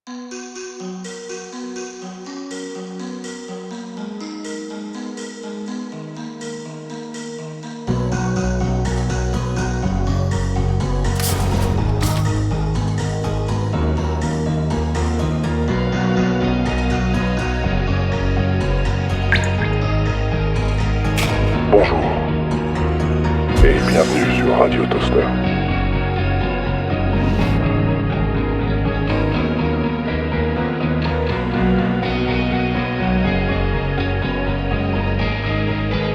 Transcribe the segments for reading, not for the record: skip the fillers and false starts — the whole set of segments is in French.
Bonjour et bienvenue sur Radio Toaster.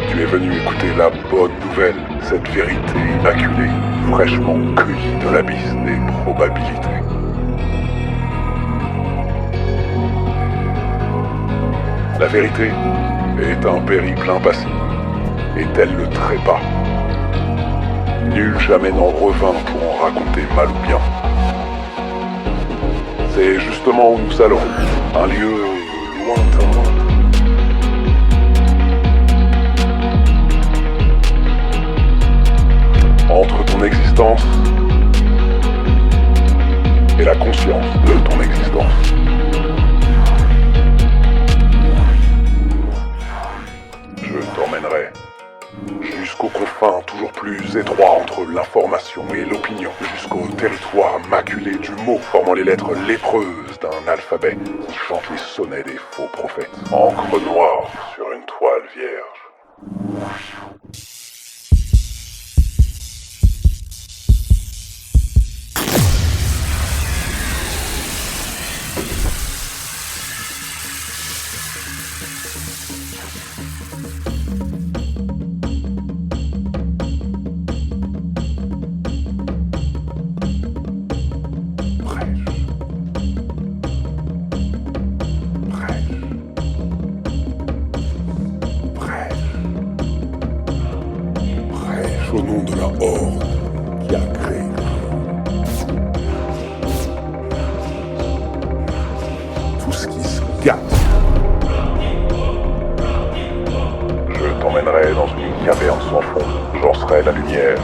Tu es venu écouter la bonne nouvelle, cette vérité immaculée, fraîchement cueillie de l'abysse des probabilités. La vérité est un périple impassible, et tel le trépas. Nul jamais n'en revint pour en raconter mal ou bien. C'est justement où nous allons, un lieu lointain. Entre ton existence et la conscience de ton existence. Je t'emmènerai jusqu'aux confins toujours plus étroits entre l'information et l'opinion, jusqu'au territoire maculé du mot formant les lettres lépreuses d'un alphabet qui chante les sonnets des faux prophètes. Encre noire sur une toile vierge. Au nom de la horde qui a créé. Tout ce qui se gâte. Je t'emmènerai dans une caverne sans fond. J'en serai la lumière,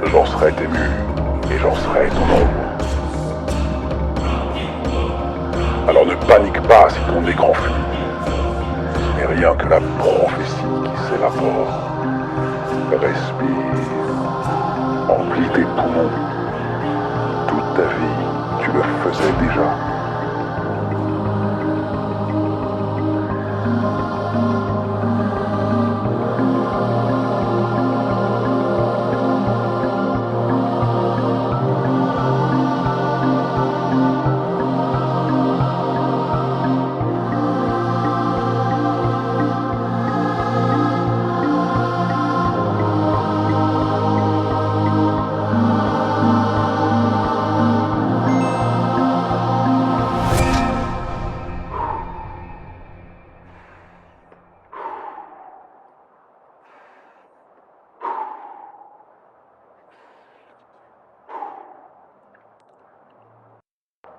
j'en serai tes murs, et j'en serai ton ombre. Alors ne panique pas si ton écran fuit. Ce n'est rien que la prophétie qui s'évapore. Respire, emplis tes poumons. Toute ta vie, tu le faisais déjà.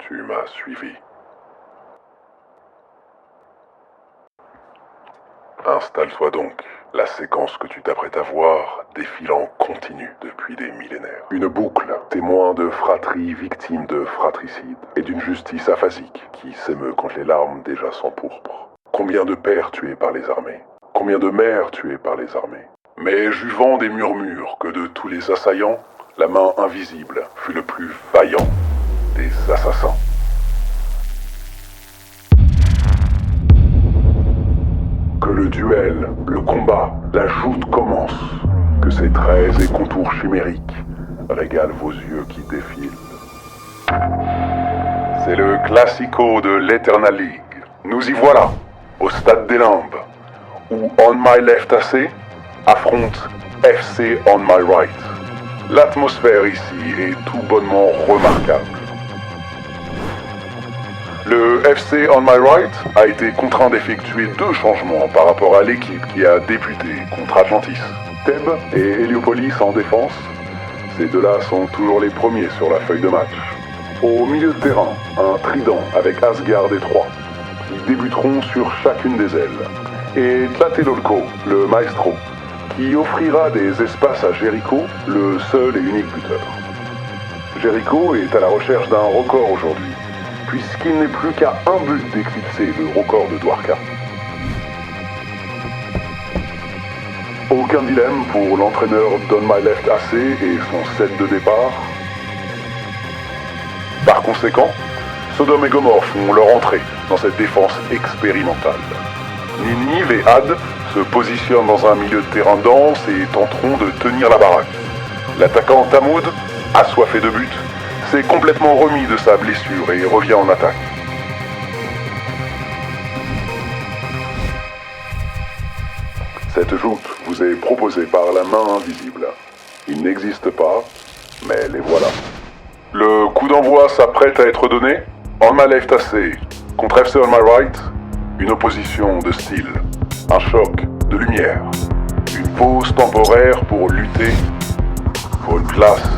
Tu m'as suivi. Installe-toi donc. La séquence que tu t'apprêtes à voir défile en continu depuis des millénaires. Une boucle, témoin de fratries victimes de fratricides et d'une justice aphasique qui s'émeut quand les larmes déjà s'empourprent. Combien de pères tués par les armées? Combien de mères tuées par les armées? Mais j'eus vent des murmures que de tous les assaillants, la main invisible fut le plus vaillant des assassins. Que le duel, le combat, la joute commence. Que ces traits et contours chimériques régalent vos yeux qui défilent. C'est le classico de l'Eternal League. Nous y voilà, au stade des Limbes, où On My Left AC affronte FC On My Right. L'atmosphère ici est tout bonnement remarquable. Le FC On My Right a été contraint d'effectuer 2 changements par rapport à l'équipe qui a débuté contre Atlantis. Thèbes et Héliopolis en défense, ces deux-là sont toujours les premiers sur la feuille de match. Au milieu de terrain, un trident avec Asgard et Troie, qui débuteront sur chacune des ailes. Et Tlatelolco, le maestro, qui offrira des espaces à Jericho, le seul et unique buteur. Jericho est à la recherche d'un record aujourd'hui. puisqu'il n'est plus qu'à un but d'éclipser le record de Dwarka. Aucun dilemme pour l'entraîneur Don My Left AC et son set de départ. Par conséquent, Sodome et Gomorrhe font leur entrée dans cette défense expérimentale. Ninive et Had se positionnent dans un milieu de terrain dense et tenteront de tenir la baraque. L'attaquant Tamoud, assoiffé de buts, s'est complètement remis de sa blessure et revient en attaque. Cette joute vous est proposée par la main invisible. Ils n'existent pas, mais les voilà. Le coup d'envoi s'apprête à être donné. On my left AC contre FC on my right. Une opposition de style. Un choc de lumière. Une pause temporaire pour lutter pour une place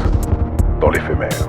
dans l'éphémère.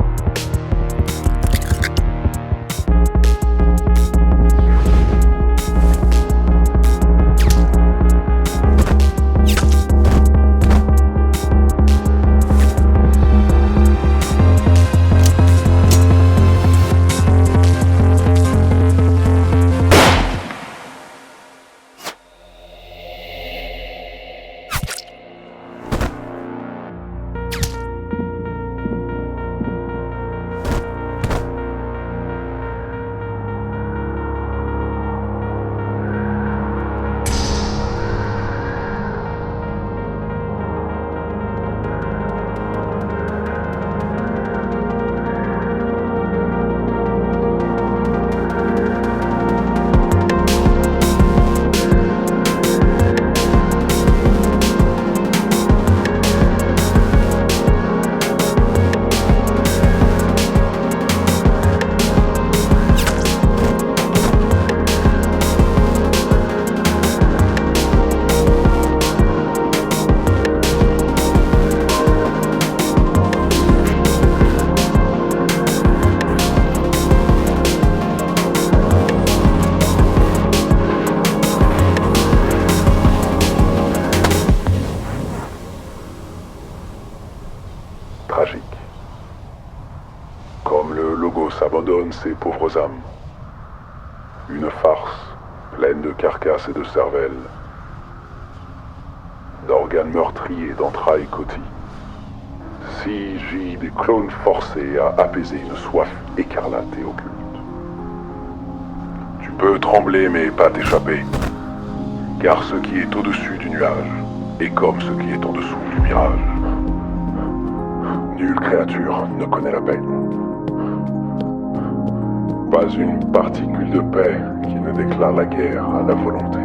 Tragique. Comme le logo s'abandonne ces pauvres âmes. Une farce pleine de carcasses et de cervelles, d'organes meurtris et d'entrailles cotties. Si j'ai des clones forcés à apaiser une soif écarlate et occulte. Tu peux trembler mais pas t'échapper, car ce qui est au-dessus du nuage est comme ce qui est en dessous du mirage. Nulle créature ne connaît la paix. Pas une particule de paix qui ne déclare la guerre à la volonté.